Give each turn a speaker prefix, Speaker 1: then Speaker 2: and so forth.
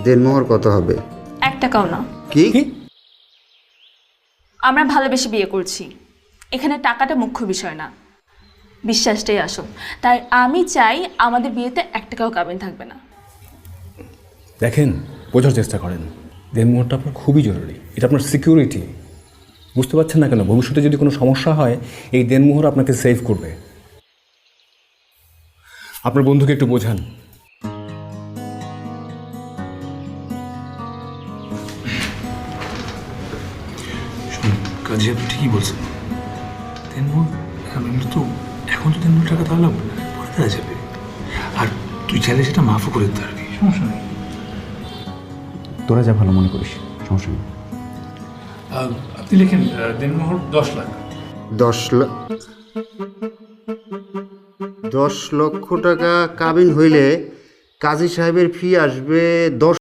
Speaker 1: দেনমোহর কত হবে?
Speaker 2: 1 টাকাও না।
Speaker 1: কি?
Speaker 2: আমরা ভালোবেসে বিয়ে করছি, এখানে টাকাটা মুখ্য বিষয় না, বিশ্বাসটাই আসল। তাই আমি চাই আমাদের বিয়েতে 1 টাকাও কাবিন থাকবে না।
Speaker 3: দেখেন, বোঝার চেষ্টা করেন, দেনমোহরটা আপনার খুবই জরুরি, এটা আপনার সিকিউরিটি। বুঝতে পারছেন না কেন? ভবিষ্যতে যদি কোনো সমস্যা হয় এই দেনমোহর আপনাকে সেভ করবে। আপনার বন্ধুকে একটু বোঝান।
Speaker 4: কাজী আপনি ঠিকই বলছেন। তেনমোহর এমনি তো এখন তো তেনমোহর টাকা তাহলে পরে দেওয়া যাবে, আর তুই চাইলে সেটা মাফও করে দিতে পারবি, সমস্যা নেই।
Speaker 5: তোরা যা ভালো মনে করিস, সমস্যা নেই।
Speaker 4: আপনি লিখেন দেনমোহর 10 লাখ।
Speaker 1: 10 লক্ষ টাকা কাবিন হইলে কাজী সাহেবের ফি আসবে 10